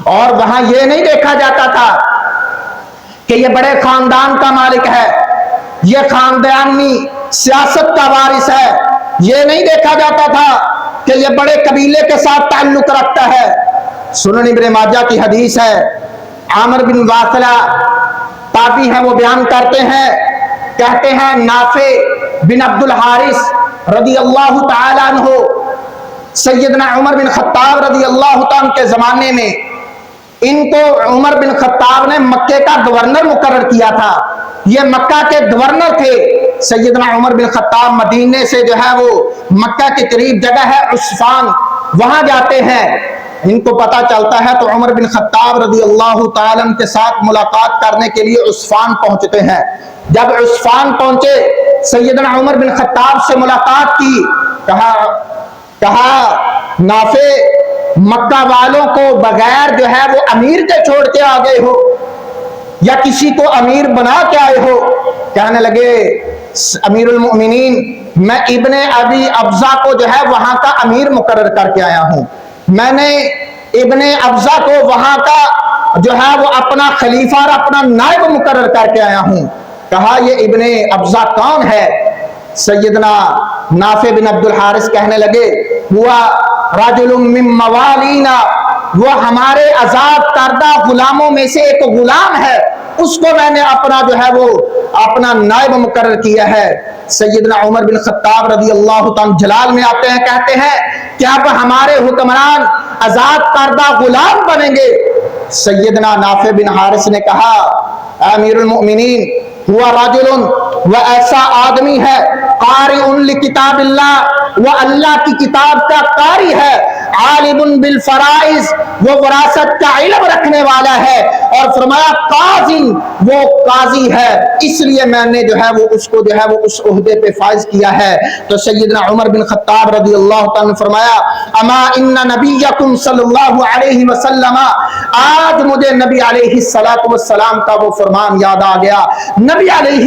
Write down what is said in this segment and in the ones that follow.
اور وہاں یہ نہیں دیکھا جاتا تھا کہ یہ بڑے خاندان کا مالک ہے، یہ خاندانی سیاست کا وارث ہے، یہ نہیں دیکھا جاتا تھا کہ یہ بڑے قبیلے کے ساتھ تعلق رکھتا ہے۔ سنن ابن ماجہ کی حدیث ہے، عامر بن واصلہ تابعی ہیں، وہ بیان کرتے ہیں، کہتے ہیں نافع بن عبد الحارث رضی اللہ تعالیٰ عنہ سیدنا عمر بن خطاب رضی اللہ تعالیٰ کے زمانے میں ان کو عمر بن خطاب نے مکے کا گورنر مقرر کیا تھا، یہ مکہ کے گورنر تھے۔ سیدنا عمر بن خطاب مدینے سے جو ہے وہ مکہ کے قریب جگہ ہے عسفان، وہاں جاتے ہیں، ان کو پتہ چلتا ہے تو عمر بن خطاب رضی اللہ تعالیٰ کے ساتھ ملاقات کرنے کے لیے عسفان پہنچتے ہیں۔ جب عسفان پہنچے، سیدنا عمر بن خطاب سے ملاقات کی، کہا نافع مکہ والوں کو بغیر جو ہے وہ امیر کے چھوڑ کے آ گئے ہو یا کسی کو امیر بنا کے آئے ہو؟ کہنے لگے امیر المؤمنین میں ابن ابی ابزہ کو جو ہے وہاں کا امیر مقرر کر کے آیا ہوں، میں نے ابن ابزہ کو وہاں کا جو ہے وہ اپنا خلیفہ اور اپنا نائب مقرر کر کے آیا ہوں۔ کہا یہ ابن ابزہ کون ہے؟ سیدنا نافع بن عبد الحارث کہنے لگے ہوا رجل من موالینا، وہ ہمارے آزاد کردہ غلاموں میں سے ایک غلام ہے، اس کو میں نے اپنا جو ہے وہ اپنا نائب مقرر کیا ہے۔ سیدنا عمر بن خطاب رضی اللہ تعالیٰ جلال میں آتے ہیں، کہتے ہیں کیا اب ہمارے حکمران آزاد کردہ غلام بنیں گے؟ سیدنا نافع بن حارث نے کہا امیر المؤمنین ہوا رجل، وہ ایسا آدمی ہے قارئ لکتاب اللہ، وہ اللہ کی کتاب کا قاری ہے، عالم بالفرائض، وہ وراثت کا علم رکھنے والا ہے، اور فرمایا قاضی، وہ قاضی ہے، اس لیے میں نے جو ہے وہ اس کو جو ہے وہ اس عہدے پہ فائز کیا ہے۔ تو سیدنا عمر بن خطاب رضی اللہ تعالیٰ نے فرمایا اما ان نبیکم صلی اللہ علیہ وسلم، آج مجھے نبی علیہ السلام کا وہ فرمان یاد آ گیا۔ نبی علیہ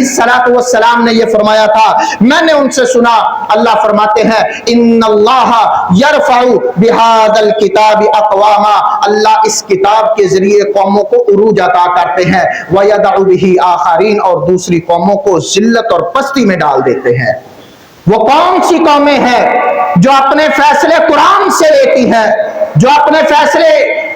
السلام نے یہ فرمایا تھا، میں نے ان سے سنا، اللہ فرماتے ہیں ان اللہ یرفع بہذا الکتاب اقواما، اللہ اس کتاب کے ذریعے قوموں کو عروج عطا کرتے ہیں، ویدع بہ آخرین، اور دوسری قوموں کو ذلت اور پستی میں ڈال دیتے ہیں۔ وہ کون سی قومیں ہیں جو اپنے فیصلے قرآن سے لیتی ہیں، جو اپنے فیصلے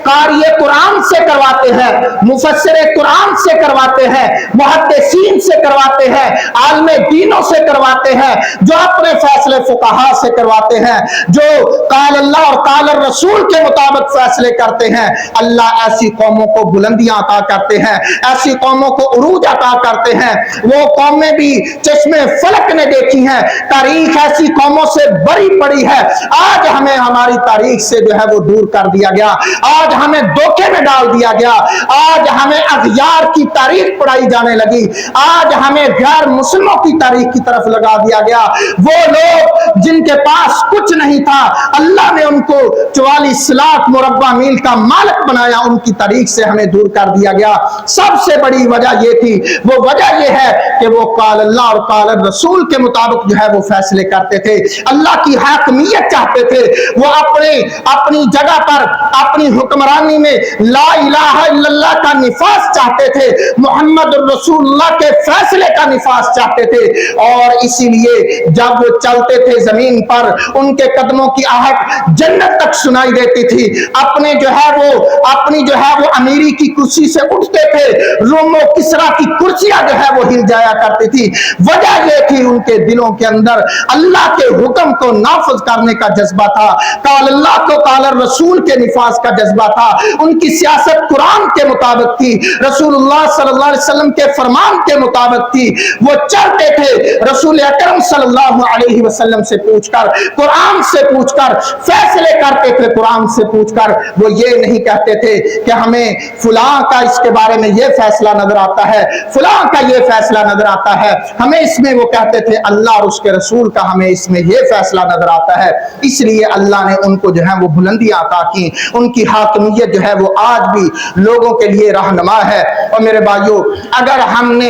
قاری قرآن سے کرواتے ہیں، مفسر قرآن سے کرواتے ہیں، محدثین سے کرواتے ہیں، عالم دینوں سے کرواتے ہیں، جو اپنے فیصلے فقہاء سے کرواتے ہیں، جو قال اللہ اور قال الرسول کے مطابق فیصلے کرتے ہیں، اللہ ایسی قوموں کو بلندیاں عطا کرتے ہیں، ایسی قوموں کو عروج عطا کرتے ہیں۔ وہ قومیں بھی چشمے فلک نے دیکھی ہیں، تاریخ ایسی قوموں سے بری پڑی ہے، آج ہمیں ہماری تاریخ سے جو ہے وہ دور کر دیا گیا، آج ہمیں دھوکے میں ڈال دیا گیا، آج ہمیں اغیار کی تاریخ پڑھائی جانے لگی، آج ہمیں غیر مسلموں کی تاریخ کی طرف لگا دیا گیا۔ وہ لوگ جن کے پاس کچھ نہیں تھا، اللہ نے ان کو 44 لاکھ مربع میل کا مالک بنایا، ان کی تاریخ سے ہمیں دور کر دیا گیا۔ سب سے بڑی وجہ یہ تھی، وہ وجہ یہ ہے کہ وہ قال اللہ اور قال الرسول کے مطابق جو ہے وہ فیصلے کرتے تھے، اللہ کی حاکمیت چاہتے تھے، وہ اپنی جگہ پر اپنی حکمرانی میں لا الہ الا اللہ کا نفاذ چاہتے تھے، محمد رسول اللہ کے فیصلے کا نفاذ چاہتے تھے، اور اسی لیے جب وہ چلتے تھے زمین پر ان کے قدموں کی آہٹ جنت تک سنائی دیتی تھی، اپنی جو ہے وہ امیری کی کرسی سے اٹھتے تھے، روم و کسرا کی کرسیاں جو ہے وہ ہل جایا کرتی تھی۔ وجہ یہ تھی ان کے دلوں کے اندر اللہ کے حکم کو نافذ کرنے کا جذبہ تھا، قال اللہ کو قال الرسول کے نفاذ کا جذبہ تھا، ان کی سیاست قرآن کے مطابق تھی، رسول اللہ صلی اللہ علیہ وسلم کے فرمان کے مطابق تھی۔ وہ چلتے تھے رسول اکرم صلی اللہ علیہ وسلم سے پوچھ کر، قرآن سے پوچھ کر فیصلے کرتے تھے، قرآن سے پوچھ کر۔ وہ یہ نہیں کہتے تھے کہ ہمیں فلاں کا اس کے بارے میں یہ فیصلہ نظر آتا ہے، فلاں کا یہ فیصلہ نظر آتا ہے، ہمیں اس میں، وہ کہتے تھے اللہ اور اس کے رسول کا ہمیں اس میں یہ فیصلہ نظر آتا ہے۔ اس لیے اللہ نے ان کو جو ہے وہ بلندیاں عطا کی، ان کی حاکمیت جو ہے وہ آج بھی لوگوں کے لیے رہنما ہے۔ اور میرے بھائیو، اگر ہم نے